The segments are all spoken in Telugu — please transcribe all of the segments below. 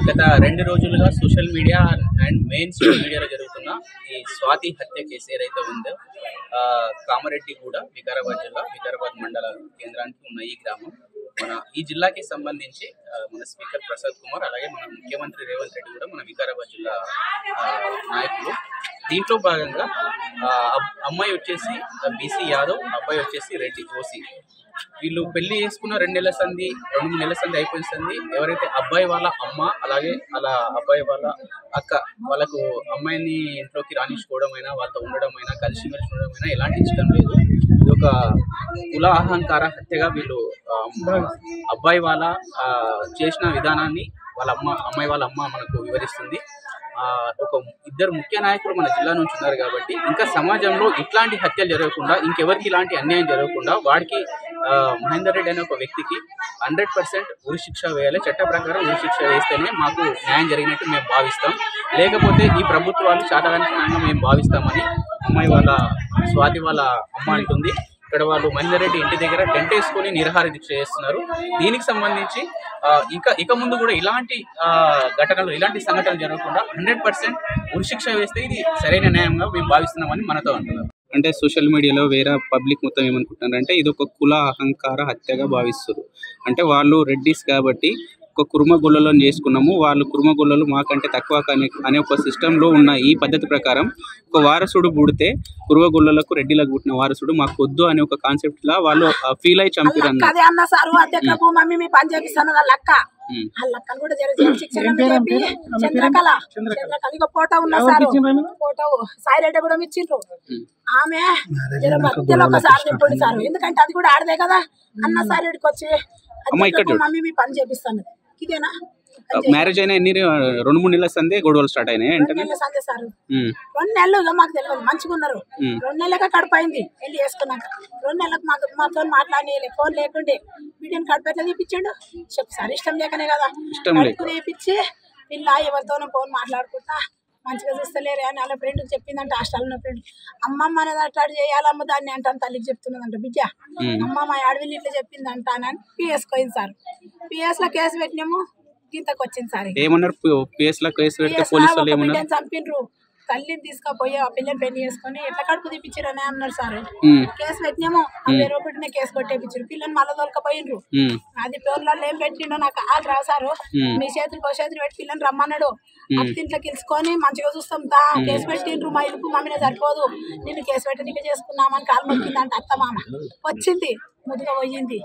గత 2 రోజులుగా social media and main stream మీడియాలో జరుగుతున్న ఈ స్వాతి హత్య కేసు ఏదైతే ఉందో కామారెడ్డిగూడ వికారాబాద్ మండల కేంద్రానికి ఉన్న ఈ గ్రామం ఈ జిల్లాకి సంబంధించి మన స్పీకర్ ప్రసాద్ కుమార్ అలాగే మన ముఖ్యమంత్రి రేవంత్ రెడ్డి కూడా మన వికారాబాద్ జిల్లా నాయకులు. దీంట్లో భాగంగా అమ్మాయి వచ్చేసి బీసీ యాదవ్, అబ్బాయి వచ్చేసి రెడ్డి ఓసీ. వీళ్ళు పెళ్లి చేసుకున్న 2 3 నెలల సంది అయిపోయిన సంది. ఎవరైతే అబ్బాయి వాళ్ళ అమ్మ అలాగే అలా అబ్బాయి వాళ్ళ అక్క వాళ్ళకు అమ్మాయిని ఇంట్లోకి రానిచ్చుకోవడం అయినా వాళ్ళతో ఉండడం అయినా కలిసిమెలిసి ఉండడం అయినా ఎలాంటి ఇష్టం లేదు. ఇది ఒక కుల అహంకార హత్యగా వీళ్ళు అబ్బాయి వాళ్ళ చేసిన విధానాన్ని అమ్మాయి వాళ్ళ అమ్మ మనకు వివరిస్తుంది. ఒక ఇద్దరు ముఖ్య నాయకులు మన జిల్లా నుంచి ఉన్నారు కాబట్టి ఇంకా సమాజంలో ఇట్లాంటి హత్యలు జరగకుండా ఇంకెవరికి ఇలాంటి అన్యాయం జరగకుండా వాడికి మహేందర్ రెడ్డి అనే ఒక వ్యక్తికి 100% ఉరిశిక్ష వేయాలి. చట్ట ప్రకారం ఉరిశిక్ష వేస్తేనే మాకు న్యాయం జరిగినట్టు మేము భావిస్తాం. లేకపోతే ఈ ప్రభుత్వాలు చాతగానితనంగా మేము భావిస్తామని అమ్మాయి వాళ్ళ స్వాతి వాళ్ళ అమ్మ అంటుంది. ఇక్కడ వాళ్ళు మహేందర్ రెడ్డి ఇంటి దగ్గర టెంట్ వేసుకొని నిరాహార దీక్ష చేస్తున్నారు. దీనికి సంబంధించి ఇక ముందు కూడా ఇలాంటి ఘటనలు ఇలాంటి సంఘటనలు జరగకుండా 100% ఉరిశిక్ష వేస్తే ఇది సరైన న్యాయంగా మేము భావిస్తున్నామని మనతో అంటున్నారు. అంటే సోషల్ మీడియాలో వేరే పబ్లిక్ మొత్తం ఏమనుకుంటున్నారంటే ఇది ఒక కుల అహంకార హత్యగా భావిస్తారు. అంటే వాళ్ళు రెడ్డిస్ కాబట్టి ఒక కుర్మగొల్లలో చేసుకున్నాము, వాళ్ళు కుర్మగొల్లలు మాకంటే తక్కువ అనే ఒక సిస్టంలో ఉన్న ఈ పద్ధతి ప్రకారం ఒక వారసుడు పుడితే కుర్మగొల్లలకు రెడ్డిలకు పుట్టిన వారసుడు మాకు వద్దు అనే ఒక కాన్సెప్ట్ లా వాళ్ళు ఫీల్ అయి చంపారు. ఎందుకంటే అది కూడా ఆడదే కదా అన్న సార్ ఇక్కడికి వచ్చి మమ్మీ మీ పని చేపిస్తాను. ఇదేనా మ్యారేజ్ అయినా 2 3 నెలల సందే గొడవలు స్టార్ట్ అయినాయి. 2 నెలల సందే సార్ 2 నెలలు మాకు తెలియదు, మంచిగా ఉన్నారు. 2 నెలలకే కడుపైంది పెళ్లి చేసుకున్నాక. 2 నెలలకు మాతో మాట్లాడి ఫోన్ లేకుండే వీడియోని కడుపు ఎట్లా తీపిచ్చాడు చెప్పు సార్. ఇష్టం లేకనే కదా కడుపు తీపిచ్చి పిల్ల ఎవరితోనో ఫోన్ మాట్లాడుకుంటా మంచిగా చూస్తలేరే అని వాళ్ళ ఫ్రెండ్కి చెప్పిందంట. హాస్టల్ ఉన్న ఫ్రెండ్ అమ్మమ్మ అనేది అట్లా చేయాలమ్మ దాన్ని అంటాను తల్లికి చెప్తున్నదంట. బిడ్డ అమ్మ మా ఆడవిల్లి ఇట్లా చెప్పిందంట అని పిఎస్ పోయింది సార్. పిఎస్ లో కేసు పెట్టినాము, గీతకు వచ్చింది సార్. చంపిండ్రు తల్లిని తీసుకుపోయి ఆ పిల్లని పెళ్లి చేసుకుని ఎట్లా కడుపు తీపిచ్చిరని అన్నారు సార్. కేసు పెట్టినాము, 50 రూపాయలనే కేసు కొట్టేపించారు. పిల్లని మళ్ళీ తోలుకపోయిండ్రు. అది పేర్లలో ఏం పెట్టిండో నాకు వాళ్ళు రాసారు. మీ చేతులు పెట్టి పిల్లని రమ్మన్నాడు. అత్తింట్లోకి తెలుసుకొని మంచిగా చూస్తాం దా కేసు పెట్టిండ్రు. మా ఇల్లు మమ్మీనే సరిపోదు నిన్ను కేసు పెట్టి నీకు చేసుకున్నామని కాలు మొక్కిందంట. అత్త మామ వచ్చింది ముద్దుగా పోయింది.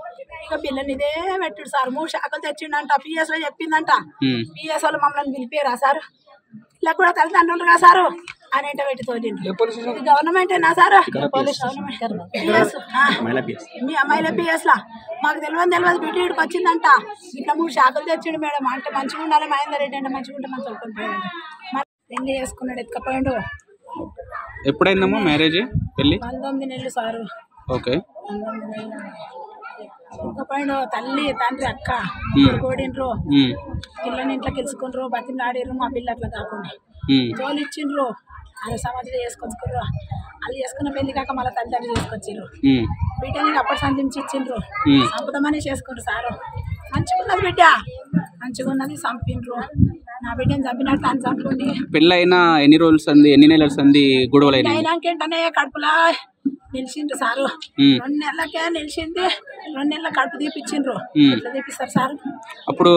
ఇక పిల్లని ఇదే పెట్టుడు సార్. 3 శాఖలు తెచ్చిండంట. పిఎస్ లో చెప్పిందంట. పిఎస్ వాళ్ళు మమ్మల్ని పిలిపారా సార్? ఇలా కూడా తల్లిదండ్రులు కదా సారు అని పెట్టి తోలింది. గవర్నమెంటేనా సార్? మీ అమ్మాయిల పిఎస్ లా మాకు తెలియదు. బీటీకి వచ్చిందంట. ఇట్లా 3 శాఖలు తెచ్చిండు మేడం. అంటే మంచిగా ఉండాలి మహేందర్ రెడ్డి అంటే మంచిగా ఉంటే మంచి తోలుకొని పోయాడు. పెళ్లి చేసుకున్నాడు, ఎత్తుకపోయాడు. ఎప్పుడైందమ్మా మ్యారేజ్? పెళ్లి 19 నెలలు సారు. ఓకే. 19 నెలలు ఎత్తుకపోయాడు. తల్లి తండ్రి అక్క కోడిండ్రు. పిల్లని ఇంట్లో గెలుచుకుండ్రు, బతిని ఆడిర్రు. మా పిల్ల అట్లా కాకుండా తోలిచ్చిండ్రు. అది సమాధిలో చేసుకొచ్చుకుర్రు. వాళ్ళు చేసుకున్న పెళ్లి కాక మళ్ళీ తల్లిదండ్రులు చేసుకొచ్చిర్రు. బిడ్డని అప్పటి సంధించి ఇచ్చిండ్రు. సంపుదమని చేసుకుండ్రు సారు. మంచిగా ఉన్నది బిడ్డ, మంచిగా ఉన్నది. చంపిండ్రు. నా బిడ్డని చంపినట్టు అని చంపండి. పెళ్ళైనా ఎన్ని రోజులు సంది, ఎన్ని నెలల సంది గొడవలు అయినాకేంటనే కడుపులా నిలిచిండ్రు సారు. 2 నెలలకే నిలిచింది. 2 నెలల కడుపు తీపిచ్చిండ్రు. ఎట్లా తీపిస్తారు సార్? అప్పుడు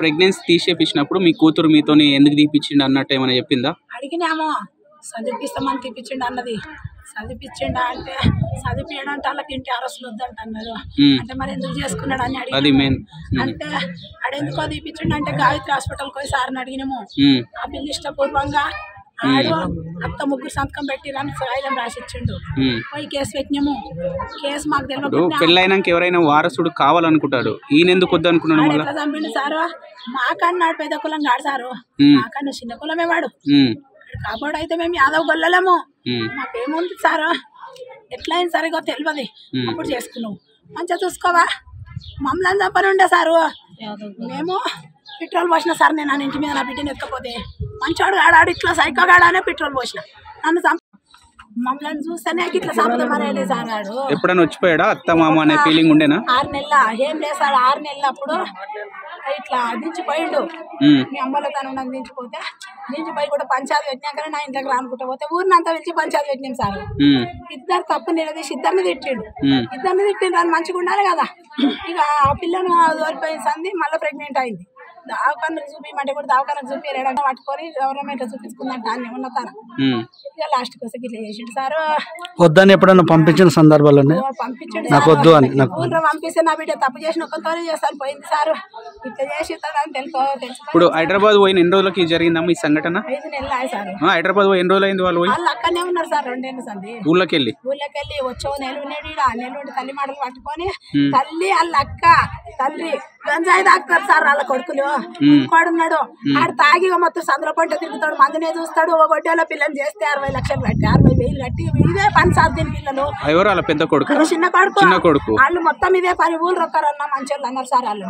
ప్రెగ్నెన్సీ తీసేపించినప్పుడు మీ కూతురు మీతోని ఎందుకు తీపిచ్చిండు అన్నట్టు ఏమైనా చెప్పిందా? అడిగినాము. చదివిపిస్తామని తీపిచ్చిండు అన్నది. చదివిపించిండా అంటే చదివించడంటే వాళ్ళకి ఇంటి అరసులు వద్దంట అన్నారు. అంటే మరి ఎందుకు చేసుకున్నాడు అని అడిగి అంటే అడెందుకో తీపిచ్చిండు అంటే గాయత్రి హాస్పిటల్కి పోయి సార్ని అడిగినాము. ఆ పిల్ల ఇష్టపూర్వంగా ఆడు అత్త 3 సంతకం పెట్టిరని సాయిలం రాసిచ్చిండు. పోయి కేసు పెట్టినాము. కేసు మాకు తెలియదు. పెళ్ళైనాక ఎవరైనా వారసుడు కావాలనుకుంటాడు, ఈయన ఎందుకు వద్దు అనుకున్నాడు? ఎట్లా చంపిండు సారు? మాకన్నాడు పెద్ద కులం కాడు సారు. మాకన్నా చిన్న కులమే వాడు. కాపాడు అయితే మేము యాదవ్ గొల్లలేము. మాకేముంది సారు? ఎట్లయింది సరిగా తెలియదు. అప్పుడు చేసుకున్నావు మంచిగా చూసుకోవా మమ్మల్ని చంపని ఉండే సారు. మేము పెట్రోల్ పోసిన సార్. నేను ఇంటి మీద నా బిడ్డని ఎత్తుకపోతే మంచోడు ఆడాడు ఇట్లా సైకో గాడానే పెట్రోల్ పోసిన నన్ను మమ్మల్ని చూస్తేనే ఇట్లా సంపదమనేది సార్ వాడు. ఎప్పుడైనా వచ్చిపోయాడా అత్త మామ అనే ఫీలింగ్ ఉండేనా? 6 నెలల ఏం లేదు సార్, 6 నెలలు అప్పుడు ఇట్లా దించిపోయిండు. మీ అమ్మలో తను నన్ను దించిపోతే దించిపోయి కూడా పంచాయతీ పెట్టినాకనే నా ఇంట్లోకి రానుకుంటా పోతే ఊరినంతా పిలిచి పంచాయతీ పెట్టినాం సార్. ఇద్దరు తప్పు నిలదీసి ఇద్దరిని తిట్టిండు అని మంచిగా ఉండాలి కదా. ఇక ఆ పిల్లను దోరిపోయిన సంది మళ్ళీ ప్రెగ్నెంట్ అయింది. దవాఖానకు చూపించమంటే కూడా దవాఖానకు చూపించలేడంటే పట్టుకొని గవర్నమెంట్ చూపించుకుందంట అన్ని ఉన్న తన. ఇక లాస్ట్ కోసం ఇట్లా చేసిండు సార్. వద్దని ఎప్పుడన్నా పంపించిన సందర్భాలు పంపించండి నాకు వద్దు అని ఊళ్ళో పంపిస్తే నా బిడ్డ తప్పు చేసిన ఒక్కతోనే చేస్తాను పోయింది సార్. ఇట్లా చేసి అని తెలుసు. ఇప్పుడు హైదరాబాద్ పోయిన ఎన్ని రోజులకి జరిగిందమ్మా ఈ సంఘటన? 5 నెలలు అయ్యి సార్. హైదరాబాద్ పోయి ఎన్ని రోజులు అయింది? వాళ్ళు అక్కడనే ఉన్నారు సార్ 2 ఏళ్ళు సంది. ఊళ్ళకి వెళ్ళి వచ్చో నెలవునేడు నెలవుండి తల్లి మాటలు పట్టుకొని తల్లి వాళ్ళ అక్క తండ్రి గంజాయి తాగుతారు సార్. వాళ్ళ కొడుకులు కొడున్నాడు ఆడు తాగి మొత్తం సందులో పంట తిరుగుతాడు, మందినే చూస్తాడు. ఒక గొడ్డేలో పిల్లని చేస్తే 60 లక్షలు కట్టి 60,000 కట్టి ఇదే పని సార్. దీని పిల్లలు ఎవరు? వాళ్ళ పెద్ద కొడుకు చిన్న కొడుకు వాళ్ళు మొత్తం ఇదే పని. ఊళ్ళు ఒక్కరన్నా మంచోళ్ళు అన్నారు సార్. వాళ్ళు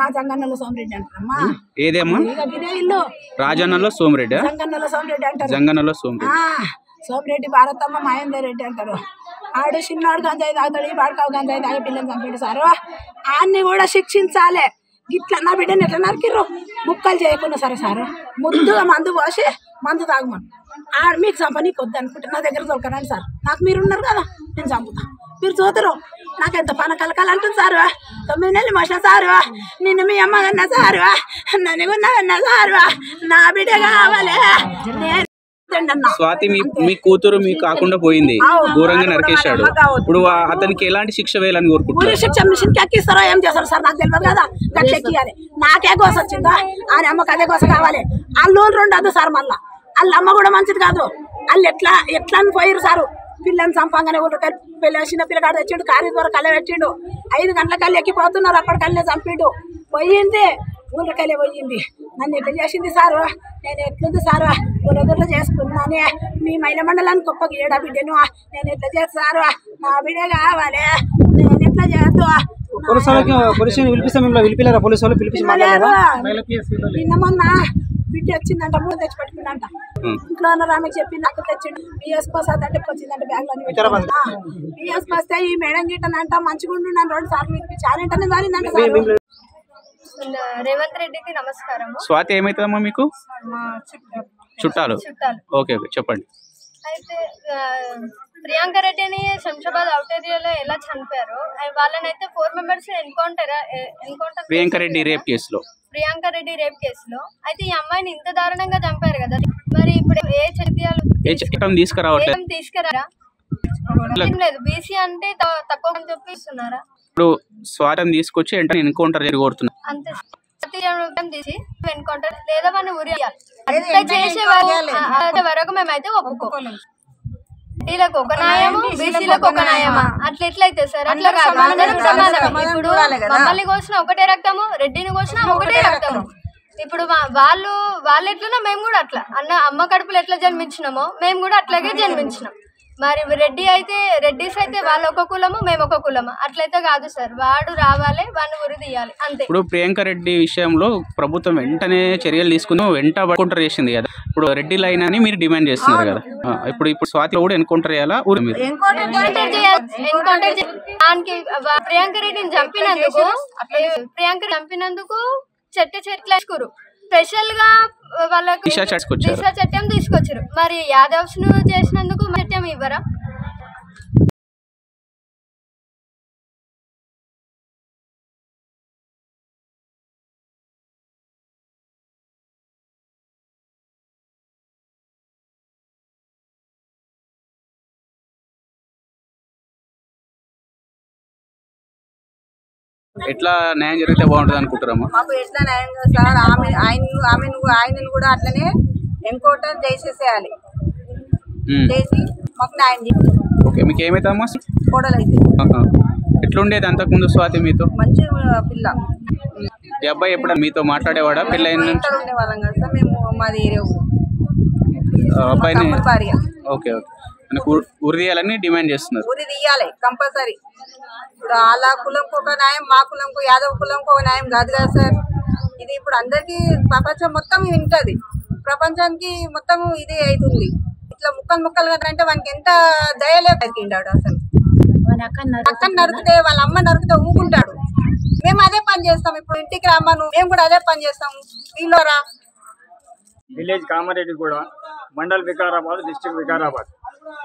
రాజంగన్నలో సోమిరెడ్డి అంటారమ్మా. ఏదేమ్మా? ఇదే ఇల్లు రాజన్నలో సోమిరెడ్డి, జంగన్నలో సోమిరెడ్డి అంటారు. జంగన్నలో సోమిరెడ్డి, సోమిరెడ్డి భారతమ్మ మహేందర్ రెడ్డి అంటారు. ఆడు చిన్నాడు గంజాయి తాగుతాడు, ఈ బాడకావు గంజాయి తాగి పిల్లలు చంపాడు సారు. ఆయన్ని కూడా శిక్షించాలి. ఇట్లా నా బిడ్డని ఎట్లా నరికిర్రు ముక్కలు చేయకుండా సరే సారు. ముద్దుగా మందు పోసి మందు తాగమని ఆడు మీకు చంప నీకు వద్దు అనుకుంటే నా దగ్గర దొరకరండి సార్. నాకు మీరు ఉన్నారు కదా, నేను చంపుతా. మీరు చూద్దరు నాకు ఎంత పన కలకాలంటుంది సారు. 9 నెలలు మోసిన సారు. నిన్ను మీ అమ్మ కన్నా సారు, నన్ను కన్నా సారు. నా బిడ్డ కావాలి. స్వాతి మీ కూతురు మీకు కాకుండా పోయింది, దూరంగా నరికేశాడు. ఇప్పుడు అతనికి ఎలాంటి శిక్ష వేయాలని కోరుకుంటున్నారు? శిక్ష మిషన్ ఎక్కిస్తారో ఏం చేస్తారు సార్ నాకు తెలియదు కదా. గట్ల ఎక్కియాలి. నాకే గోస వచ్చిందా ఆయన అమ్మకి అదే గోస కావాలి. వాళ్ళు 2 వద్దు సార్. మళ్ళా వాళ్ళ అమ్మ కూడా మంచిది కాదు. వాళ్ళు ఎట్లా అని పోయారు సారు. పిల్లని చంపంగానే ఊరికాయ చిన్న పిల్లగాడు తెచ్చిండు, కారీ ద్వారా కళ్ళ పెట్టిండు. 5 గంటల కళ్ళు ఎక్కిపోతున్నారు, అప్పటికల్లే చంపిండు. పోయింది ఊరికాయలే పోయింది. నన్ను ఎట్లా చేసింది సారు. నేను ఎట్లుంది సారు, ఊరగుర్ర చేసుకున్నానే. మీ మహిళా మండలానికి గొప్పగా 7 బిడ్డను నేను ఎట్లా చేస్తాను. నా బిడ్డ కావాలి. నేను ఎట్లా చేస్తూ నిన్న మొన్న బిడ్డ వచ్చిందంట, 3 తెచ్చి పెట్టుకుందంట. ఇంట్లో ఉన్నారు ఆమె చెప్పింది. నాకు తెచ్చిండు. బిఎస్ పాస్ అదంటే వచ్చిందంట బ్యాగ్ లో. బిఎస్ పాస్ ఈ మేడం గిట్టనంట మంచిగా ఉండు. నన్ను 2 సార్లు వినిపించి ఆనంటనే దానిందంట సార్. రేవంత్ రెడ్డికి నమస్కారం. స్వాతి ఏమైతుందమ్మా మీకు? చుట్టాలు. ఓకే చెప్పండి. అయితే ప్రియాంక రెడ్డిని శంషాబాద్ అవుట్ ఏరియాలో ఎలా చంపారు? వాళ్ళనైతే 4 members encounter Priyanka Reddy rape కేసులో అయితే ఈ అమ్మాయిని ఇంత దారుణంగా చంపారు కదా. మరి ఇప్పుడు ఏ చర్యలు తీసుకురారా? లేదు బీసీ అంటే తక్కువ అని చెప్పి ఇస్తున్నారా? ఇప్పుడు స్వాతం తీసుకొచ్చి వెంటనే ఎన్కౌంటర్ జరగబోతున్నారు అంతే. తీసి ఎన్కౌంటర్ లేదా మన ఊరి చేసే వరకు మేమైతే ఒప్పుకోలేము. ఎస్టీలకు ఒక న్యాయము, బీసీలకు ఒక న్యాయమా? అట్లా ఎట్లయితే సార్? అట్లా కాదు, అందరం సమానం. ఇప్పుడు మమ్మల్ని కోసిన ఒకటే రక్తము, రెడ్డిని కోసిన ఒకటే రక్తము. ఇప్పుడు వాళ్ళు ఎట్లనో మేము కూడా అట్లా. అమ్మ కడుపులు ఎట్లా జన్మించినామో మేము కూడా అట్లాగే జన్మించినాం. మరి రెడ్డిస్ అయితే వాళ్ళు ఒక కులము, మేము ఒక కులము. అట్లయితే కాదు సార్. వాడు రావాలి, వాడిని ఉరి తీయాలి అంతే. ఇప్పుడు ప్రియాంక రెడ్డి విషయంలో ప్రభుత్వం వెంటనే చర్యలు తీసుకుని ఎన్కౌంటర్ చేసింది కదా. ఇప్పుడు రెడ్డి లైన్ అని మీరు డిమాండ్ చేస్తున్నారు కదా. ఇప్పుడు స్వాతిలో కూడా ఎన్కౌంటర్ చేయాలా? ఎన్కౌంటర్ దానికి ప్రియాంక రెడ్డిని చంపినందుకు చెట్లు స్పెషల్ గా వాళ్ళకి దిశ చట్టం తీసుకొచ్చారు. మరి యాదవ్స్ ను చేసినందుకు చట్టం ఇవ్వరా? ఎట్లా న్యాయం జరిగితే బాగుంటుంది అనుకుంటారమ్మా? మాకు ఎట్లా న్యాయం సార్, ఆయనను కూడా అట్లనే ఎన్కౌంటర్ చేసేసేయాలి. చేసి మాకు న్యాయం చేయాలి. ఓకే, మీకు ఏమైతుందమ్మా? కోడలు అయితే ఎట్లుండేది అంతకుముందు స్వాతి మీతో? మంచి పిల్ల. ఈ అబ్బాయి ఎప్పుడు మీతో మాట్లాడేవాడా? పెళ్ళైన ఉండేవాళ్ళం కదా సార్ మేము. మాది అబ్బాయిని భార్య. ఓకే ఓకే, ఉరి తీయాలని డిమాండ్ చేస్తున్నారు. ఉరి తీయాలి కంపల్సరీ. ఇప్పుడు వాళ్ళ కులంకు ఒక న్యాయం, మా కులంకు యాదవ్ కులంకు ఒక న్యాయం కాదు కదా సార్. ఇది ఇప్పుడు అందరికీ ప్రపంచం మొత్తం వింటది. ప్రపంచానికి మొత్తం ఇదే అవుతుంది. ఇట్లా ముక్కలు ముక్కలుగా అంటే వానికి ఎంత దయలే బతికిండాడు అసలు. అక్కడ నరికితే వాళ్ళ అమ్మ నరికితే ఊకుంటాడు. మేము అదే పని చేస్తాం. ఇప్పుడు ఇంటికి రమ్మను, మేము కూడా అదే పని చేస్తాము. వీళ్ళరా విలేజ్ కామారెడ్డి కూడా మండల్ వికారాబాద్, డిస్ట్రిక్ట్ వికారాబాద్.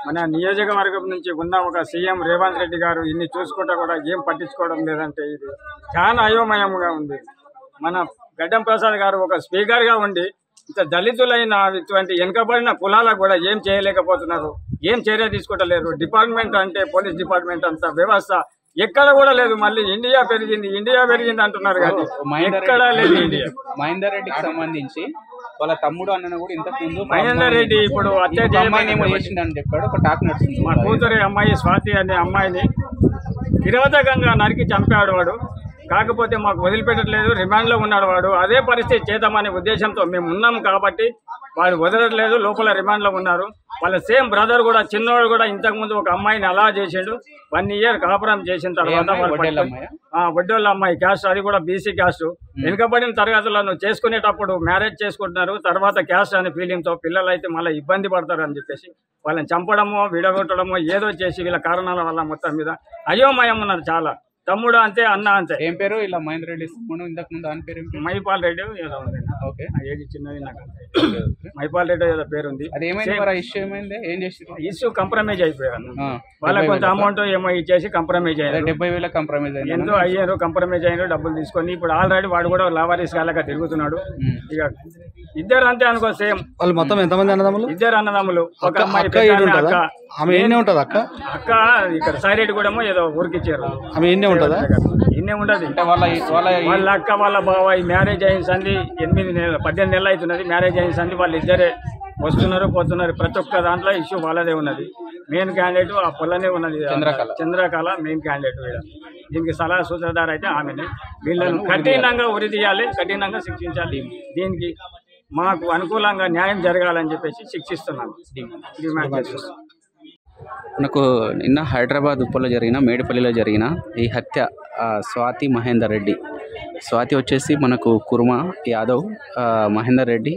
మన నియోజకవర్గం నుంచి ఉన్న ఒక సీఎం రేవంత్ రెడ్డి గారు ఇన్ని చూసుకుంటా కూడా ఏం పట్టించుకోవడం లేదంటే ఇది చాలా అయోమయంగా ఉంది. మన గడ్డం ప్రసాద్ గారు ఒక స్పీకర్గా ఉండి ఇంత దళితులైన ఇటువంటి వెనుకబడిన కులాలకు కూడా ఏం చేయలేకపోతున్నారు, ఏం చర్య తీసుకుంటలేరు. డిపార్ట్మెంట్ అంటే పోలీస్ డిపార్ట్మెంట్ అంత వ్యవస్థ ఎక్కడ కూడా లేదు. మళ్ళీ ఇండియా పెరిగింది అంటున్నారు కానీ ఎక్కడ లేదు. ఇండియా మహేందర్ రెడ్డికి సంబంధించి వాళ్ళ తమ్ముడు అన్న కూడా ఇంతకు ముందు మహేందర్ రెడ్డి ఇప్పుడు అమ్మాయిని చేసిందని చెప్పాడు. ఒక టాక్ నడుస్తుంది. మా కూతురి అమ్మాయి స్వాతి అనే అమ్మాయిని కిరాతకంగా నరికి చంపాడు వాడు. కాకపోతే మాకు వదిలిపెట్టట్లేదు, రిమాండ్లో ఉన్నాడు వాడు. అదే పరిస్థితి చేద్దామనే ఉద్దేశంతో మేము ఉన్నాం కాబట్టి వాడు వదలట్లేదు, లోపల రిమాండ్లో ఉన్నారు. వాళ్ళ సేమ్ బ్రదర్ కూడా చిన్నవాడు కూడా ఇంతకుముందు ఒక అమ్మాయిని అలా చేసిండు. 1 ఇయర్ కాపురం చేసిన తర్వాత వడ్డోళ్ళ అమ్మాయి క్యాస్ట్, అది కూడా బీసీ క్యాస్ట్. వెనుకబడిన తరగతులను చేసుకునేటప్పుడు మ్యారేజ్ చేసుకుంటున్నారు. తర్వాత క్యాస్ట్ అనే ఫీలింగ్తో పిల్లలు అయితే మళ్ళీ ఇబ్బంది పడతారు అని చెప్పేసి వాళ్ళని చంపడమో విడగొట్టడమో ఏదో చేసి వీళ్ళ కారణాల వల్ల మొత్తం మీద అయోమయం ఉన్నారు చాలా. తమ్ముడు అంతే, అన్న అంతే. ఏం పేరు ఇలా మహేందర్ రెడ్డి ఇంతకు ముందు అని పేరు? మైపాల్ రెడ్డి ఏదో ఉంది. ఓకే, ఏజ్ చిన్నది నాకు. మైపాల్ రెడ్డి ఏదో పేరు ఉంది. అది ఏమైంది? ఇష్యూ ఏమైంది? ఏం చేసి ఇష్యూ కంప్రమైజ్ అయిపోయారు. వాళ్ళకి కొంత అమౌంట్ ఏమో ఇచ్చేసి కంప్రమైజ్ అయ్యారు. 70,000 కంప్రమైజ్ అయ్యారు. ఎంతో అయ్యారు, కంప్రమైజ్ అయ్యారు డబ్బులు తీసుకొని. ఇప్పుడు ఆల్రెడీ వాడు కూడా లావారీస్ కాలేక తిరుగుతున్నాడు. ఇక ఇద్దరు అంతే అనుకో, సేమ్. వాళ్ళు మొత్తం ఎంతమంది అన్నదమ్ములు? 2 అన్నదమ్ములు. ఒక అమ్మాయి ఆమె ఎన్నే ఉంటది అక్క? అక్క ఇక్కడ సైరెడ్డి కూడా ఏదో ఊరికిచ్చారు. ఆమె ఎన్నే ఉంటదా? ఇన్నే ఉండదు. వాళ్ళ అక్క వాళ్ళ బావ మ్యారేజ్ అయిన సంది 18 నెలలు అవుతున్నది. మ్యారేజ్ అయిన సంది వాళ్ళు ఇద్దరే వస్తున్నారు పోతున్నారు. ప్రతి ఒక్క దాంట్లో ఇష్యూ వాళ్ళదే ఉన్నది. మెయిన్ క్యాండిడేట్ ఆ పొలనే ఉన్నది, చంద్రకళ మెయిన్ క్యాండిడేట్. దీనికి సలహా సూత్రధార అయితే ఆమెనే. వీళ్ళను కఠినంగా ఉరి తీయాలి, కఠినంగా శిక్షించాలి. దీనికి మాకు అనుకూలంగా న్యాయం జరగాలని చెప్పేసి శిక్షిస్తున్నాను, డిమాండ్ చేస్తున్నాను. మనకు నిన్న హైదరాబాద్ ఉప్పలో జరిగిన, మేడిపల్లిలో జరిగిన ఈ హత్య స్వాతి మహేందర్ రెడ్డి. స్వాతి వచ్చేసి మనకు కుర్మా యాదవ్, మహేందర్ రెడ్డి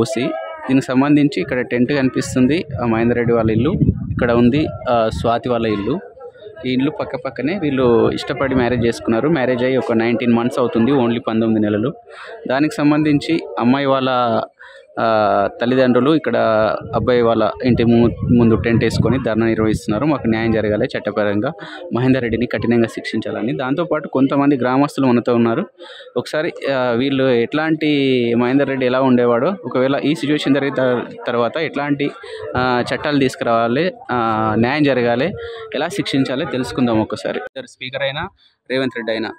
ఓసి. దీనికి సంబంధించి ఇక్కడ టెంట్ కనిపిస్తుంది. మహేందర్ రెడ్డి వాళ్ళ ఇల్లు ఇక్కడ ఉంది, స్వాతి వాళ్ళ ఇల్లు. ఈ ఇల్లు పక్క పక్కనే. వీళ్ళు ఇష్టపడి మ్యారేజ్ చేసుకున్నారు. మ్యారేజ్ అయ్యి ఒక 19 months అవుతుంది, ఓన్లీ 19 నెలలు. దానికి సంబంధించి అమ్మాయి వాళ్ళ తల్లిదండ్రులు ఇక్కడ అబ్బాయి వాళ్ళ ఇంటి ముందు టెంట్ వేసుకొని ధర్నా నిర్వహిస్తున్నారు. మాకు న్యాయం జరగాలి, చట్టపరంగా మహేందర్ రెడ్డిని కఠినంగా శిక్షించాలని. దాంతోపాటు కొంతమంది గ్రామస్తులు మనతో ఉన్నారు. ఒకసారి వీళ్ళు ఎట్లాంటి, మహేందర్ రెడ్డి ఎలా ఉండేవాడో, ఒకవేళ ఈ సిచ్యువేషన్ జరిగిన తర్వాత ఎట్లాంటి చట్టాలు తీసుకురావాలి, న్యాయం జరగాలి, ఎలా శిక్షించాలి తెలుసుకుందాం ఒకసారి. స్పీకర్ అయినా రేవంత్ రెడ్డి అయినా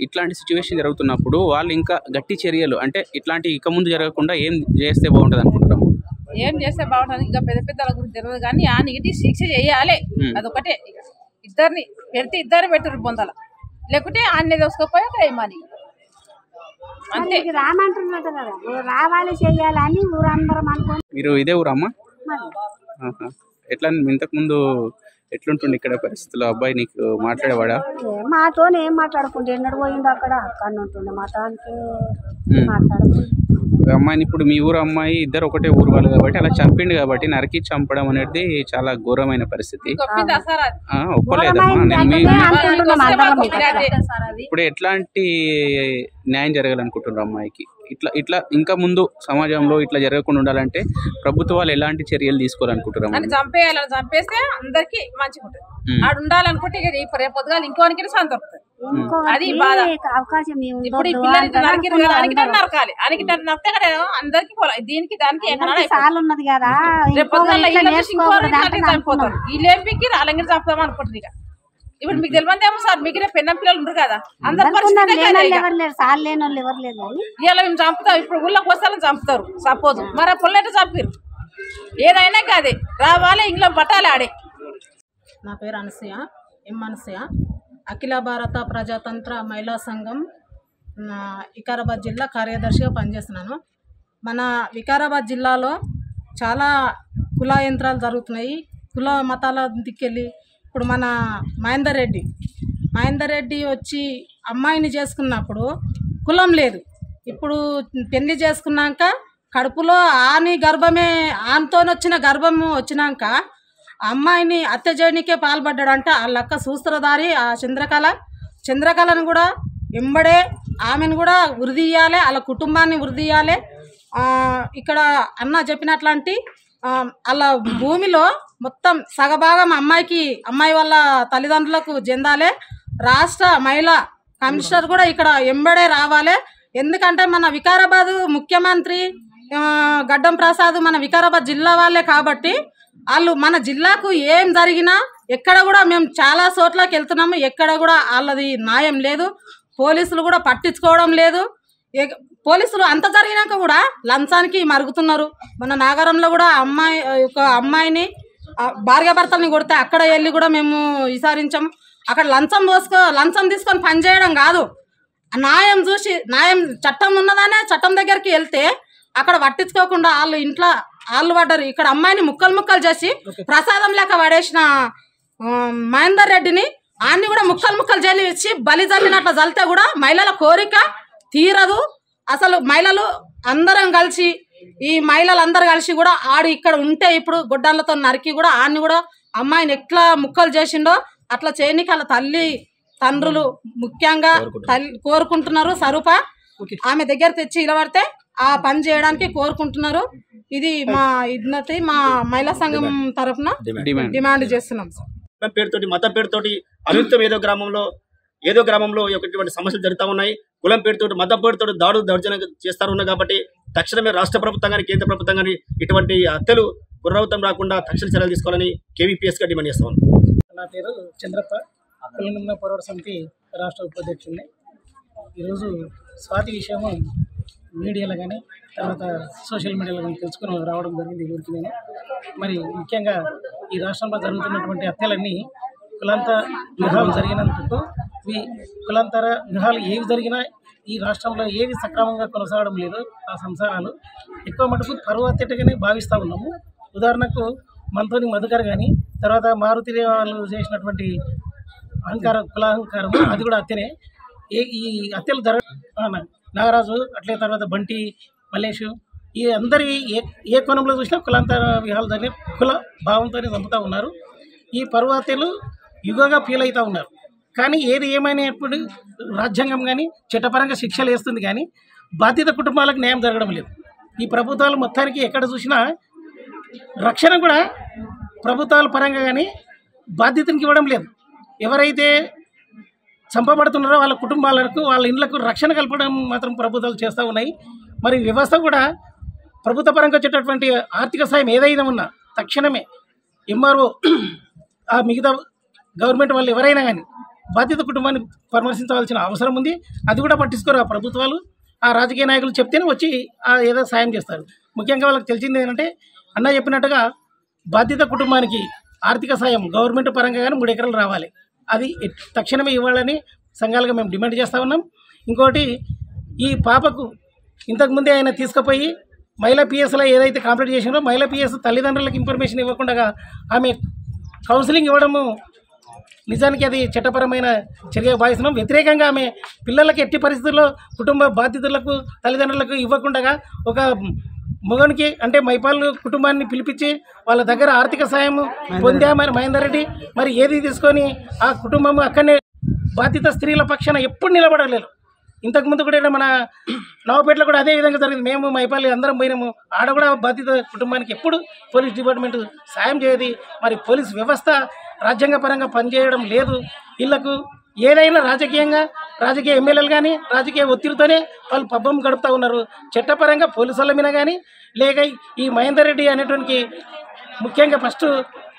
ఇట్లాంటి సిచ్యువేషన్ జరుగుతున్నప్పుడు వాళ్ళు ఇంకా గట్టి చర్యలు, అంటే ఇట్లాంటి ఇక ముందు జరగకుండా ఏం చేస్తే బాగుంటుంది అనుకుంటున్నాము? ఏం చేస్తే బాగుంటుంది, ఇంకా పెద్ద పెద్దల గురించి తెలియదు కానీ ఆ నీటి శిక్ష చేయాలి. అదొకటే. ఇద్దరిని పెడితే ఇద్దరు పెట్టురు పొందాల, లేకుంటే అన్నీ దోసుకపోయి అక్కడ ఏమని అంతే. రామంటున్నట్టు కదా, రావాలి చెయ్యాలని ఊరందరం అనుకో. మీరు ఇదే ఊరమ్మా? ఎట్లా ఇంతకు ముందు ఎట్లుంటుండే ఇక్కడ పరిస్థితుల్లో? అబ్బాయి నీకు మాట్లాడేవాడా? మాతో ఏం మాట్లాడుకుంటే ఎన్నడు పోయిండు, అక్కడ ఉంటుండే మాతానికి మాట్లాడుకుంటే. అమ్మాయిని ఇప్పుడు మీ ఊరు అమ్మాయి ఇద్దరు ఒకటే ఊరు వాళ్ళు కాబట్టి అలా చంపిండు కాబట్టి నరికి చంపడం అనేది చాలా ఘోరమైన పరిస్థితి. ఒప్పలేదమ్మా. ఇప్పుడు ఎట్లాంటి న్యాయం జరగాలనుకుంటున్నారు అమ్మాయికి? ఇట్లా ఇంకా ముందు సమాజంలో ఇట్లా జరగకుండా ఉండాలంటే ప్రభుత్వాలు ఎలాంటి చర్యలు తీసుకోవాలనుకుంటున్నారు? చంపేయాలని, చంపేస్తే అందరికి మంచిగా ఉంటుంది. ఆడు ఉండాలనుకుంటే రేపు పొద్దుగా ఇంకోనికి సంతొస్తుంది. అది బాధ. అవకాశం ఇప్పుడు ఈ పిల్లలకి నరకాలి, నరికితే అందరికి దీనికి దానికి ఉన్నది కదా. రేపు పొద్దుగా చనిపోతారు. వీళ్ళు ఏం పిక్కి అలంగిరి చంపుదాం అనుకుంటుంది. ఇక ఇప్పుడు మీకు తెలియదేమో సార్, మీకు రేపు పెన్న పిల్లలు ఉంటారు కదా, అందరు ఇలా మేము చంపుతాం. ఇప్పుడు ఊళ్ళోకి వస్తారని చంపుతారు సపోజ్, మరి ఆ పొల్లెట చంపారు. ఏదైనా కాదే రావాలి, ఇంట్లో పట్టాలి ఆడే. నా పేరు అనసూయ, అనసూయ. అఖిల భారత ప్రజాతంత్ర మహిళా సంఘం వికారాబాద్ జిల్లా కార్యదర్శిగా పనిచేస్తున్నాను. మన వికారాబాద్ జిల్లాలో చాలా కుల యంత్రాలు జరుగుతున్నాయి. కుల మతాల దిక్కెళ్ళి ఇప్పుడు మన మహేందర్ రెడ్డి వచ్చి అమ్మాయిని చేసుకున్నప్పుడు కులం లేదు. ఇప్పుడు పెళ్లి చేసుకున్నాక కడుపులో ఆని గర్భమే ఆనితో వచ్చిన గర్భము వచ్చినాక అమ్మాయిని హత్య చేయడానికే పాల్పడ్డాడంటే వాళ్ళక్క సూత్రధారి ఆ చంద్రకళను కూడా ఎంబడే ఆమెను కూడా ఉరిదీయాలి, వాళ్ళ కుటుంబాన్ని ఉరిదీయాలి. ఇక్కడ అన్న చెప్పినట్లాంటి వాళ్ళ భూమిలో మొత్తం సగభాగం అమ్మాయి వాళ్ళ తల్లిదండ్రులకు చెందాలి. రాష్ట్ర మహిళా కమిషనర్ కూడా ఇక్కడ ఎంబడే రావాలి. ఎందుకంటే మన వికారాబాద్ ముఖ్యమంత్రి గడ్డం ప్రసాద్ మన వికారాబాద్ జిల్లా వాళ్ళే కాబట్టి వాళ్ళు మన జిల్లాకు ఏం జరిగినా ఎక్కడ కూడా మేము చాలా చోట్లకి వెళ్తున్నాము, ఎక్కడ కూడా వాళ్ళది న్యాయం లేదు. పోలీసులు కూడా పట్టించుకోవడం లేదు. పోలీసులు అంత జరిగినాక కూడా లంచానికి మరుగుతున్నారు. మన నాగరంలో కూడా అమ్మాయిని భార్యాభర్తల్ని కొడితే అక్కడ వెళ్ళి కూడా మేము విచారించాము. అక్కడ లంచం తీసుకొని పనిచేయడం కాదు, న్యాయం చూసి చట్టం ఉన్నదానే చట్టం దగ్గరికి వెళ్తే అక్కడ పట్టించుకోకుండా వాళ్ళు పడ్డారు. ఇక్కడ అమ్మాయిని ముక్కలు చేసి ప్రసాదం లేక పడేసిన మహేందర్ రెడ్డిని ఆన్ని కూడా ముక్కలు జల్లి ఇచ్చి బలి జల్లినట్లు జల్లితే కూడా మహిళల కోరిక తీరదు. అసలు మహిళలు అందరం కలిసి ఈ మహిళలందరూ కలిసి కూడా ఆడు ఇక్కడ ఉంటే ఇప్పుడు గుడ్డలతో నరికి కూడా ఆన్ని కూడా అమ్మాయిని ఎట్లా ముక్కలు చేసిండో అట్లా చేయనికి వాళ్ళ తల్లి తండ్రులు ముఖ్యంగా కోరుకుంటున్నారు. స్వరూప ఆమె దగ్గర తెచ్చి ఇలబడితే ఆ పని చేయడానికి కోరుకుంటున్నారు. ఇది మా మహిళా సంఘం తరఫున డిమాండ్ చేస్తున్నాం సార్. పేరుతోటి మతం పేరుతోటి అవినీతం ఏదో గ్రామంలో ఇటువంటి సమస్యలు జరుగుతూ ఉన్నాయి. కులం పేరుతోటి మతం పేరుతోటి దౌర్జన్యం చేస్తారు ఉన్నాయి. కాబట్టి తక్షణమే రాష్ట్ర ప్రభుత్వం కానీ కేంద్ర ప్రభుత్వం కానీ ఇటువంటి హత్యలు పునరావృతం రాకుండా తక్షణ చర్యలు తీసుకోవాలని కేవీపీఎస్ గా డిమాండ్ చేస్తాం. నా పేరు చంద్రప్ప, తెలంగాణ పోరాట సమితి రాష్ట్ర ఉపాధ్యక్షుడిని. ఈరోజు స్వాతి విషయము మీడియాలో కానీ తర్వాత సోషల్ మీడియాలో కానీ తెలుసుకుని రావడం జరిగింది ఊరికి నేను. మరి ముఖ్యంగా ఈ రాష్ట్రంలో జరుగుతున్నటువంటి హత్యలన్నీ కులాంతర వివాహాలు జరిగినందుకు ఈ కులాంతర వివాహాలు ఏవి జరిగినా ఈ రాష్ట్రంలో ఏవి సక్రమంగా కొనసాగడం లేదు. ఆ సంసారాలు ఎక్కువ మటుకు పరువు హత్యగానే భావిస్తూ ఉన్నాము. ఉదాహరణకు మనతోని మధుకర్ కానీ తర్వాత మారుతి వాళ్ళు చేసినటువంటి కులాహంకారం అది కూడా హత్యనే. ఈ హత్యలు నాగరాజు అట్లే తర్వాత బంటి మల్లేషు ఈ అందరి ఏ కోణంలో చూసినా కులాంతర వివాహాలు జరిగే కుల భావంతోనే చంపుతూ ఉన్నారు. ఈ పరువు హత్యలు యుగంగా ఫీల్ అవుతూ ఉన్నారు. కానీ ఏది ఏమైనప్పుడు రాజ్యాంగం కానీ చట్టపరంగా శిక్షలు వేస్తుంది, కానీ బాధిత కుటుంబాలకు న్యాయం జరగడం లేదు. ఈ ప్రభుత్వాలు మొత్తానికి ఎక్కడ చూసినా రక్షణ కూడా ప్రభుత్వాల పరంగా కానీ బాధ్యతనికి ఇవ్వడం లేదు. ఎవరైతే చంపబడుతున్నారో వాళ్ళ కుటుంబాలకు వాళ్ళ ఇళ్లకు రక్షణ కల్పడం మాత్రం ప్రభుత్వాలు చేస్తూ ఉన్నాయి. మరి వ్యవస్థ కూడా ప్రభుత్వ పరంగా వచ్చేటటువంటి ఆర్థిక సాయం ఏదైనా ఉన్నా తక్షణమే ఎంఆర్ఓ ఆ మిగతా గవర్నమెంట్ వాళ్ళు ఎవరైనా కానీ బాధిత కుటుంబాన్ని పరామర్శించవలసిన అవసరం ఉంది. అది కూడా పట్టించుకోరు ఆ ప్రభుత్వాలు. ఆ రాజకీయ నాయకులు చెప్తేనే వచ్చి ఏదో సాయం చేస్తారు. ముఖ్యంగా వాళ్ళకి తెలిసింది ఏంటంటే అన్న చెప్పినట్టుగా బాధిత కుటుంబానికి ఆర్థిక సాయం గవర్నమెంట్ పరంగా కానీ 3 ఎకరాలు రావాలి. అది తక్షణమే ఇవ్వాలని సంఘాలుగా మేము డిమాండ్ చేస్తూ ఉన్నాం. ఇంకోటి ఈ పాపకు ఇంతకుముందే ఆయన తీసుకుపోయి మహిళా పిఎస్లో ఏదైతే కంప్లీట్ చేసినారో మహిళా పిఎస్ తల్లిదండ్రులకు ఇన్ఫర్మేషన్ ఇవ్వకుండా ఆమె కౌన్సిలింగ్ ఇవ్వడము నిజానికి అది చట్టపరమైన చర్య భావిస్తున్నాం. వ్యతిరేకంగా ఆమె పిల్లలకి ఎట్టి పరిస్థితుల్లో కుటుంబ బాధితులకు తల్లిదండ్రులకు ఇవ్వకుండా ఒక మగనికి అంటే మైపాల్ కుటుంబాన్ని పిలిపించి వాళ్ళ దగ్గర ఆర్థిక సాయం పొందామని మహేందర్ రెడ్డి మరి ఏది తీసుకొని ఆ కుటుంబం అక్కడనే బాధిత స్త్రీల పక్షాన ఎప్పుడు నిలబడలేదు. ఇంతకుముందు కూడా మన నవపేటలో కూడా అదే విధంగా జరిగింది. మేము మైపాల్ అందరం పోయినాము. ఆడ కూడా బాధిత కుటుంబానికి ఎప్పుడు పోలీస్ డిపార్ట్మెంట్ సాయం చేయదు. మరి పోలీస్ వ్యవస్థ రాజ్యాంగపరంగా పనిచేయడం లేదు. వీళ్ళకు ఏదైనా రాజకీయ ఎమ్మెల్యేలు కానీ రాజకీయ ఒత్తిడితోనే వాళ్ళు పబ్బం గడుపుతూ ఉన్నారు. చట్టపరంగా పోలీసుల మీద కానీ లేక ఈ మహేందర్ రెడ్డి అనేటువంటి ముఖ్యంగా ఫస్ట్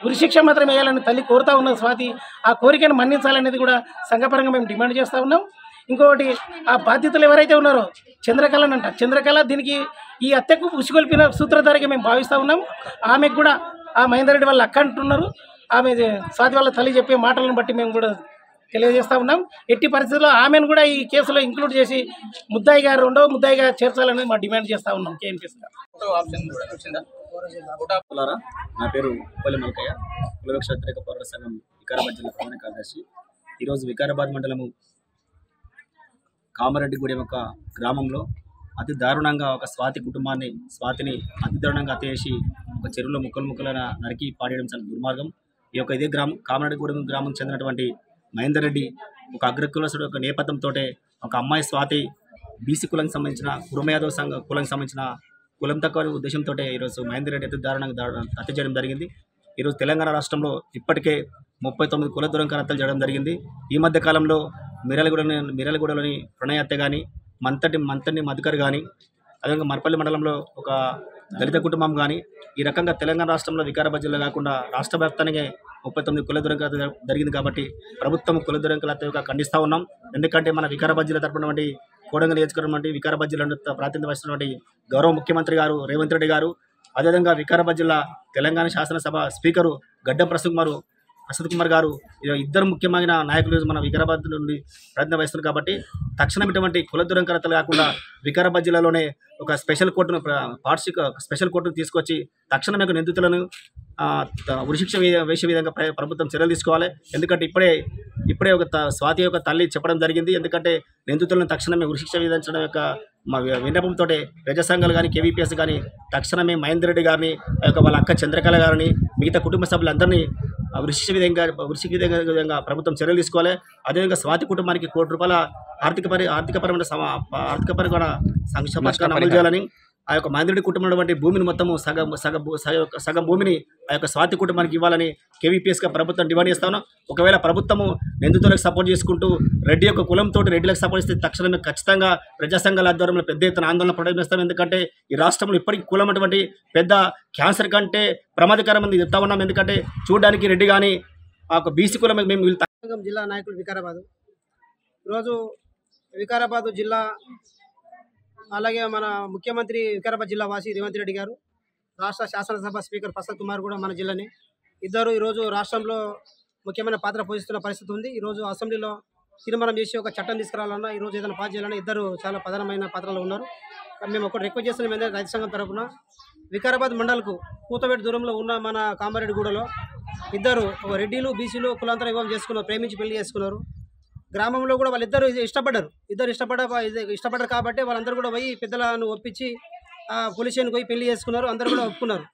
ఉరిశిక్ష మాత్రం వేయాలని తల్లి కోరుతూ ఉన్నది స్వాతి. ఆ కోరికను మన్నించాలనేది కూడా సంఘపరంగా మేము డిమాండ్ చేస్తూ ఉన్నాం. ఇంకొకటి ఆ బాధ్యతలు ఎవరైతే ఉన్నారో చంద్రకళ దీనికి ఈ హత్యకు ఉసిగొల్పిన సూత్రధారిగా మేము భావిస్తూ ఉన్నాం. ఆమెకు కూడా ఆ మహేందర్ రెడ్డి వాళ్ళ అక్క అంటున్నారు. ఆమె స్వాతి వాళ్ళ తల్లి చెప్పే మాటలను బట్టి మేము కూడా తెలియజేస్తూ ఉన్నాం. ఎట్టి పరిస్థితుల్లో ఆమెను కూడా ఈ కేసులో ఇంక్లూడ్ చేసి రెండవ ముద్దాయిగా చేర్చాలని మా డిమాండ్ చేస్తూ ఉన్నాం. నా పేరు ఉప్పల్లి మల్కయ్య, కులవృక్ష వ్యతిరేక పోరాట సంఘం వికారాబాద్ జిల్లా ప్రధాన కార్యదర్శి. ఈరోజు వికారాబాద్ మండలము కామారెడ్డిగూడెం యొక్క గ్రామంలో అతి దారుణంగా ఒక స్వాతిని అతి దారుణంగా హత్య చేసి ఒక చెరువులో ముక్కలున నరికి పాడేయడం చాలా దుర్మార్గం. ఈ యొక్క ఇదే కామరెడ్డిగూడెం గ్రామం చెందినటువంటి మహేందర్ రెడ్డి ఒక అగ్రకులసుడు ఒక నేపథ్యంతో ఒక అమ్మాయి స్వాతి బీసీ కులానికి సంబంధించిన కురమయాదవ్ కులానికి సంబంధించిన కులం తక్కువ ఉద్దేశంతో ఈరోజు మహేందర్ రెడ్డి అతి దారుణంగా హత్య చేయడం జరిగింది. ఈరోజు తెలంగాణ రాష్ట్రంలో ఇప్పటికే 39 కుల దురంకార హత్యలు చేయడం జరిగింది. ఈ మధ్య కాలంలో మిర్యాలగూడలోని ప్రణయ హత్య కానీ, మంతని మధుకర్ కానీ, అదేవిధంగా మర్పల్లి మండలంలో ఒక దళిత కుటుంబం కానీ, ఈ రకంగా తెలంగాణ రాష్ట్రంలో వికారాబాద్ జిల్లా కాకుండా రాష్ట్ర వ్యాప్తంగా 39 కుల దురంకార జరిగింది. కాబట్టి ప్రభుత్వం కుల దురంకాల హత్యగా ఖండిస్తూ ఉన్నాం. ఎందుకంటే మన వికారాబాద్ జిల్లా తరపున కోడంగల్ నియోజకవర్గం వికారాబాద్ జిల్లా ప్రాతినిధ్యం వహిస్తున్నటువంటి గౌరవ ముఖ్యమంత్రి గారు రేవంత్ రెడ్డి గారు, అదేవిధంగా వికారాబాద్ జిల్లా తెలంగాణ శాసనసభ స్పీకరు గడ్డం ప్రసాద్ కుమార్ గారు ఇద్దరు ముఖ్యమైన నాయకులు మన వికారాబాద్ నుండి ప్రాతినిధ్యం వహిస్తున్నారు. కాబట్టి తక్షణం ఇటువంటి కుల దురంకారతలు కాకుండా వికారాబాద్ జిల్లాలోనే ఒక స్పెషల్ కోర్టును తీసుకొచ్చి తక్షణమే నిందితులను ఉరిశిక్ష వేసే విధంగా ప్రభుత్వం చర్యలు తీసుకోవాలి. ఎందుకంటే ఇప్పుడే ఒక స్వాతి యొక్క తల్లి చెప్పడం జరిగింది. ఎందుకంటే నిందితులను తక్షణమే ఉరిశిక్ష విధించడం యొక్క మా విన్నపంతో ప్రజా సంఘాలు కానీ, కేవీపీఎస్ కానీ తక్షణమే మహేందర్ రెడ్డి గారిని, వాళ్ళ అక్క చంద్రకళ గారిని, మిగతా కుటుంబ సభ్యులందరినీ ఉరిశిక్ష విధంగా ప్రభుత్వం చర్యలు తీసుకోవాలి. అదేవిధంగా స్వాతి కుటుంబానికి ₹1 కోటి ఆర్థికపరమైన సంక్షేమ అమలు చేయాలని, ఆ యొక్క మహేందర్ రెడ్డి కుటుంబం ఉన్నటువంటి భూమిని మొత్తము సగం భూమిని ఆ యొక్క స్వాతి కుటుంబానికి ఇవ్వాలని కేవీపీఎస్గా ప్రభుత్వం డిమాండ్ చేస్తాను. ఒకవేళ ప్రభుత్వము నిందితులకు సపోర్ట్ చేసుకుంటూ రెడ్డి యొక్క కులంతో రెడ్డిలకు సపోర్ట్ చేస్తే తక్షణమే ఖచ్చితంగా ప్రజా సంఘాల ఆధ్వర్యంలో పెద్ద ఎత్తున ఆందోళన ప్రకటిస్తాం. ఎందుకంటే ఈ రాష్ట్రంలో ఇప్పటికీ కులం అటువంటి పెద్ద క్యాన్సర్ కంటే ప్రమాదకరమని చెప్తా ఉన్నాం. ఎందుకంటే చూడడానికి రెడ్డి కానీ ఆ యొక్క బీసీ కులం మేము జిల్లా నాయకులు వికారాబాద్. ఈరోజు వికారాబాద్ జిల్లా, అలాగే మన ముఖ్యమంత్రి వికారాబాద్ జిల్లా వాసి రేవంత్ రెడ్డి గారు, రాష్ట్ర శాసనసభ స్పీకర్ ప్రసాద్ కుమార్ కూడా మన జిల్లానే, ఇద్దరు ఈరోజు రాష్ట్రంలో ముఖ్యమైన పాత్ర పోషిస్తున్న పరిస్థితి ఉంది. ఈరోజు అసెంబ్లీలో తీర్మానం చేసి ఒక చట్టం తీసుకురావాలన్నా, ఈరోజు ఏదైనా పాస్ చేయాలన్నా ఇద్దరు చాలా ప్రధానమైన పాత్రలో ఉన్నారు. మేము ఒకటి రిక్వెస్ట్ చేస్తున్నాం ఏంటంటే రైతు సంఘం తరఫున వికారాబాద్ మండలకు కూతవేటు దూరంలో ఉన్న మన కామారెడ్డిగూడలో ఇద్దరు రెడ్డిలు బీసీలు కులాంతర వివాహం చేసుకున్నారు, ప్రేమించి పెళ్లి చేసుకున్నారు. గ్రామంలో కూడా వాళ్ళిద్దరు ఇష్టపడ్డారు కాబట్టి వాళ్ళందరూ కూడా పోయి పెద్దలను ఒప్పించి పోలీస్ స్టేషన్కి పోయి పెళ్లి చేసుకున్నారు. అందరూ కూడా ఒప్పుకున్నారు.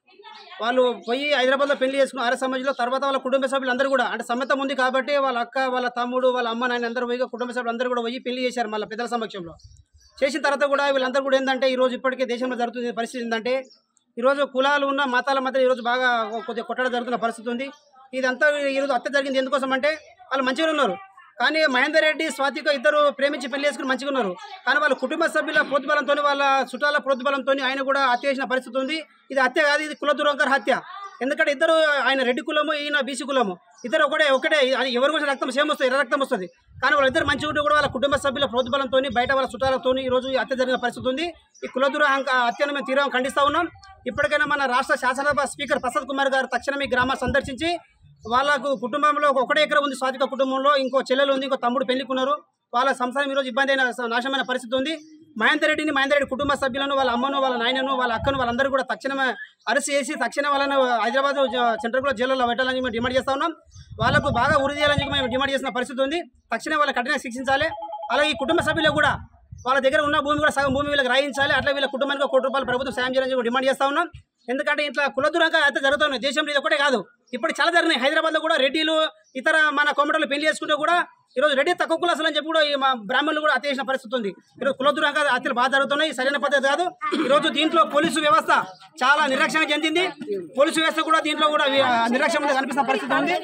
వాళ్ళు పోయి హైదరాబాద్లో పెళ్లి చేసుకున్న ఆర్య సమాజంలో తర్వాత వాళ్ళ కుటుంబ సభ్యులు అందరూ కూడా అంటే సమ్మతం ఉంది కాబట్టి వాళ్ళ అక్క, వాళ్ళ తమ్ముడు, వాళ్ళ అమ్మ, నాయన అందరూ పోయి కుటుంబ సభ్యులు అందరూ కూడా పోయి పెళ్లి చేశారు. మళ్ళీ పెద్దల సమక్షంలో చేసిన తర్వాత కూడా వీళ్ళందరూ కూడా ఏంటంటే ఈరోజు ఇప్పటికే దేశంలో జరుగుతున్న పరిస్థితి ఏంటంటే ఈరోజు కులాలు ఉన్న మతాల మధ్య ఈరోజు బాగా కొద్దిగా కొట్టడం జరుగుతున్న పరిస్థితి ఉంది. ఇదంతా ఈరోజు హత్య జరిగింది ఎందుకోసం అంటే వాళ్ళు మంచిగా ఉన్నారు, కానీ మహేందర్ రెడ్డి స్వాతిక ఇద్దరు ప్రేమించి పెళ్లి చేసుకుని మంచిగా ఉన్నారు. కానీ వాళ్ళ కుటుంబ సభ్యుల ప్రోద్బలంతో, వాళ్ళ చుట్టాల ప్రోద్బలంతో ఆయన కూడా హత్య చేసిన పరిస్థితి ఉంది. ఇది హత్య కాదు, ఇది కుల దురంకార హత్య. ఎందుకంటే ఇద్దరు, ఆయన రెడ్డి కులము, ఈయన బీసీ కులము, ఇద్దరు ఒకటే ఎవరి కూడా రక్తం సేమ్ వస్తుంది, ఎర్ర రక్తం వస్తుంది. కానీ వాళ్ళిద్దరు మంచిగా ఉంటే కూడా వాళ్ళ కుటుంబ సభ్యుల ప్రోద్బలంతో, బయట వాళ్ళ చుట్టాలతో ఈరోజు హత్య జరిగిన పరిస్థితి ఉంది. ఈ కుల దురంకార హత్యను మేము తీవ్రంగా ఖండిస్తూ ఉన్నాం. ఇప్పటికైనా మన రాష్ట్ర శాసనసభ స్పీకర్ ప్రసాద్ కుమార్ గారు తక్షణమే గ్రామాన్ని సందర్శించి వాళ్ళకు కుటుంబంలో ఒకటే ఎకరం ఉంది స్వాతిక కుటుంబంలో, ఇంకో చెల్లెలు ఉంది, ఇంకో తమ్ముడు పెళ్లికున్నారు, వాళ్ళ సంసారం ఈరోజు ఇబ్బంది అయిన నాశనమైన పరిస్థితి ఉంది. మహేందర్ రెడ్డి కుటుంబ సభ్యులను, వాళ్ళ అమ్మను, వాళ్ళ నాయనను, వాళ్ళ అక్కను, వాళ్ళందరూ కూడా తక్షణమే అరెస్ట్ చేసి తక్షణం వాళ్ళను హైదరాబాద్ సెంట్రల్ జైల్లో పెట్టాలని మేము డిమాండ్ చేస్తా ఉన్నాం. వాళ్ళకు బాగా ఉరి చేయాలని మేము డిమాండ్ చేసిన పరిస్థితి ఉంది. తక్షణమే వాళ్ళ కఠినంగా శిక్షించాలి. అలాగే ఈ కుటుంబ సభ్యులకు కూడా వాళ్ళ దగ్గర ఉన్న భూమి కూడా సగం భూమి వీళ్ళకి రాయించాలి. అట్లా వీళ్ళ కుటుంబానికి ₹1 కోటి ప్రభుత్వం సాయం చేయాలని డిమాండ్ చేస్తా ఉన్నాం. ఎందుకంటే ఇట్లా కుల దురంకార హత్య జరుగుతున్నాయి దేశంలో. ఇది ఒకటే కాదు, ఇప్పుడు చాలా జరిగినాయి. హైదరాబాద్లో కూడా రెడ్డిలు ఇతర మన కోమటలు పెళ్లి చేసుకుంటే కూడా ఈరోజు రెడ్డి తక్కువ కులాసులు అని చెప్పి కూడా మా బ్రాహ్మణులు కూడా హత్య చేసిన పరిస్థితి ఉంది. ఈరోజు కుల దురంకార హత్యలు బాగా జరుగుతున్నాయి, సరైన పద్ధతి కాదు. ఈరోజు దీంట్లో పోలీసు వ్యవస్థ చాలా నిర్లక్ష్యం చెందింది. పోలీసు వ్యవస్థ కూడా దీంట్లో కూడా నిర్లక్ష్యం కనిపిస్తున్న పరిస్థితి ఉంది.